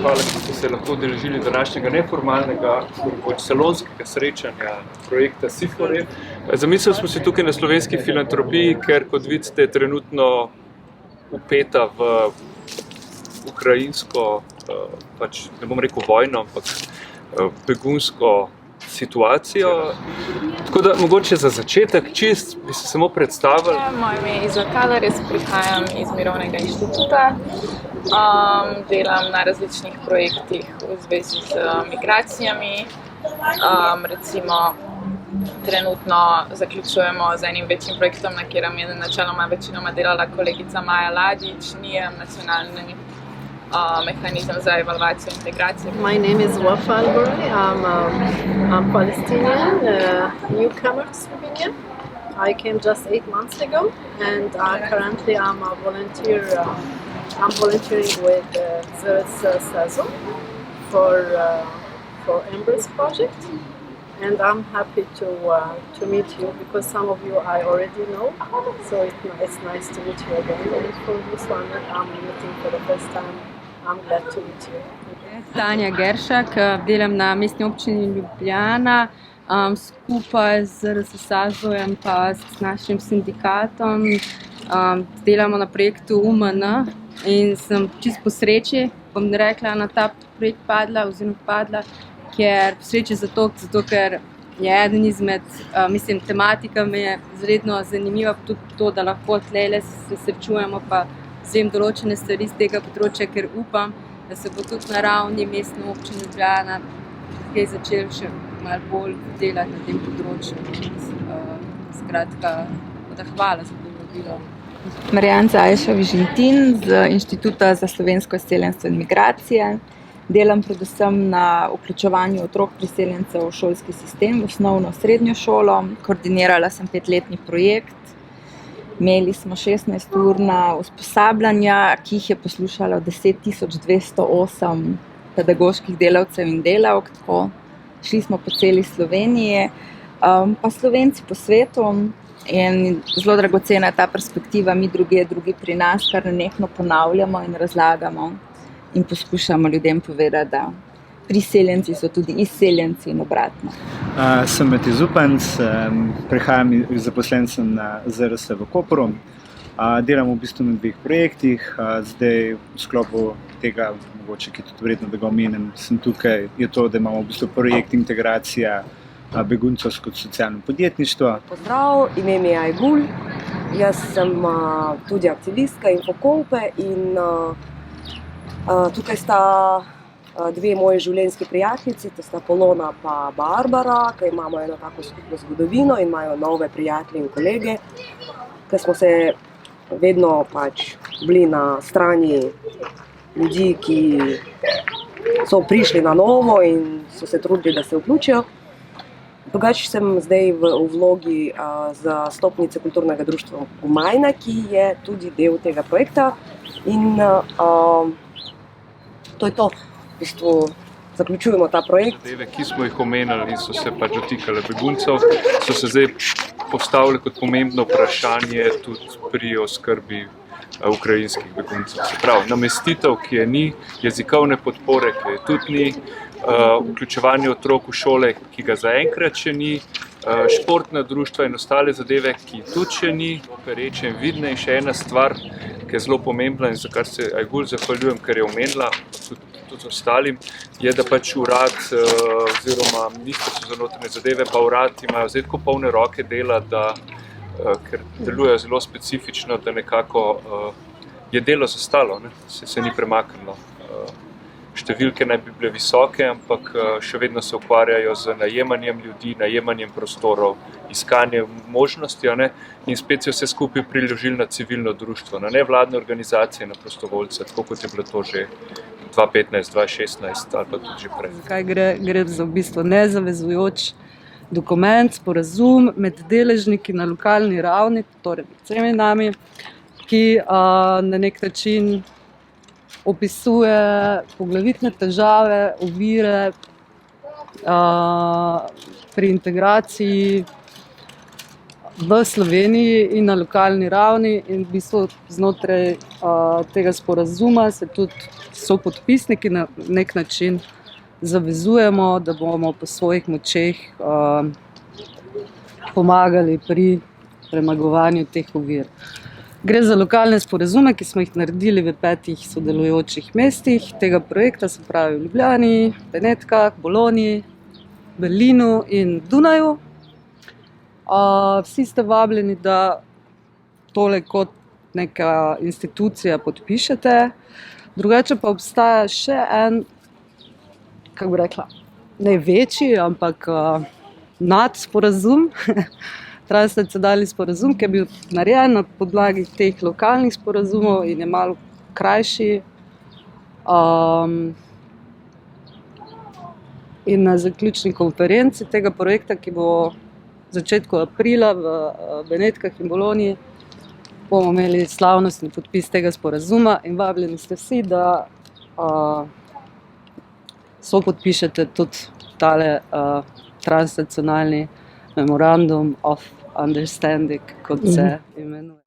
hvala, da ste se lahko udeležili današnjega neformalnega salonskega srečanja projekta SIFORE. Zamislili smo se tukaj na slovenski filantropiji, ker kot vidite je trenutno upeta v ukrajinsko, pač ne bom rekel vojno, ampak begunsko situacijo. Tako da mogoče za začetek čist bi se samo predstavili. Moje ime je Iza Kalar, jaz prihajam iz Mirovnega inštituta. Delam na različnih projektih v zvezi z migracijami. Recimo trenutno zaključujemo z enim večjim projektom, na katerem je načeloma večinoma delala kolegica Maja Ladić, NIEM, nacionalni mehanizem za evalvacijo integracije. My name is Wafa Al-Bourani. I'm Palestinian newcomer to Slovenia. I came just 8 months ago, and currently I'm a volunteer. I'm volunteering with ZRS SAZO for Embrace project, and I'm happy to meet you because some of you I already know. So it's nice to meet you again. And for this one that I'm meeting for the first time, I'm glad to meet you. Tanja Geršak, delam na Mestni občini Ljubljana, skupaj z ZRS SAZO-jem pa s našim sindikatom. Delamo na projektu UMN in sem čisto po sreči, bom rekla, na ta projekt padla, ker po sreči zato, ker je eden izmed, tematika mi je izredno zanimiva, tudi to, da lahko tlele se srečujemo pa zvem določene stvari z tega področja, ker upam, da se bo tudi na ravni Mestne občine Ljubljana kaj začelo še malo bolj delati na tem področju. Skratka, hvala za povabilo. Marjan Zajša Vižintin z Inštituta za slovensko izseljenstvo in migracije. Delam predvsem na vključevanju otrok priseljencev v šolski sistem, v osnovno srednjo šolo. Koordinirala sem 5-letni projekt. Imeli smo 16-urna usposabljanja, ki jih je poslušalo 10.208 pedagoških delavcev in delavk. Tako. Šli smo po celi Sloveniji, pa Slovenci po svetu. In zelo dragocena je ta perspektiva, mi drugi pri nas, kar nenehno ponavljamo in razlagamo in poskušamo ljudem povedati, da priseljenci so tudi izseljenci in obratno. Sem Matej Zupanc, prihajam zaposlen sem na ZRS v Kopru. Delam v bistvu na 2 projektih, zdaj v sklopu tega, mogoče, ki tudi vredno, da ga omenim, sem tukaj, je to, da imamo v bistvu projekt integracija beguncev kot socialno podjetništvo. Pozdrav, ime mi je Ajgul, jaz sem tudi aktivistka Infokompe in tukaj sta 2 moji življenjski prijateljici, to sta Polona pa Barbara, ki imamo eno tako skupno zgodovino in imajo nove prijatelje in kolege, ki smo se vedno pač bili na strani ljudi, ki so prišli na novo in so se trudili, da se vključijo. Drugače sem zdaj v vlogi zastopnice kulturnega društva Gumajna, ki je tudi del tega projekta in to je to. V bistvu zaključujemo ta projekt. Zadeve, ki smo jih omenili in so se pač dotikale beguncev, so se zdaj postavili kot pomembno vprašanje tudi pri oskrbi ukrajinskih beguncev. Se pravi, namestitev, ki je ni, jezikovne podpore, ki je tudi ni, vključevanje otrok v šole, ki ga zaenkrat še ni, športna društva in ostale zadeve, ki tudi še ni, pereče in vidne. In še ena stvar, ki je zelo pomembna in za kar se Ajgul zahvaljujem, ker je omenila, tudi ostalim, je, da pač urad oziroma Ministrstvo za notranje zadeve pa urad imajo zdaj tako polne roke dela, da ker delujejo zelo specifično, da nekako je delo zastalo, se ni premaknilo. Številke naj bi bile visoke, ampak še vedno se ukvarjajo z najemanjem ljudi, najemanjem prostorov, iskanjem možnosti, in spet se vse skupaj priložili na civilno društvo, na nevladne organizacije, na prostovoljce, tako kot je bilo to že 2015, 2016 ali pa tudi že prej. Zakaj gre za v bistvu nezavezujoč dokument, sporazum med deležniki na lokalni ravni, torej med vsemi nami, ki na nek način opisuje poglavitne težave, ovire pri integraciji v Sloveniji in na lokalni ravni, in v bistvu znotraj tega sporazuma se tudi sopodpisniki na nek način zavezujemo, da bomo po svojih močeh pomagali pri premagovanju teh ovir. Gre za lokalne sporazume, ki smo jih naredili v 5 sodelujočih mestih tega projekta, se pravi v Ljubljani, Benetkah, Bologni, Berlinu in Dunaju. Vsi ste vabljeni, da tole kot neka institucija podpišete. Drugače pa obstaja še en, kako bi rekla, ne večji, ampak nadsporazum, transnacionalni sporazum, ki je bil narejen na podlagi teh lokalnih sporazumov in je malo krajši. In na zaključni konferenci tega projekta, ki bo v začetku aprila v Benetkah in Bologni, bomo imeli slavnostni podpis tega sporazuma in vabljeni ste vsi, da sopodpišete tudi tale transnacionalni Memorandum of Understanding, kot se imenuje.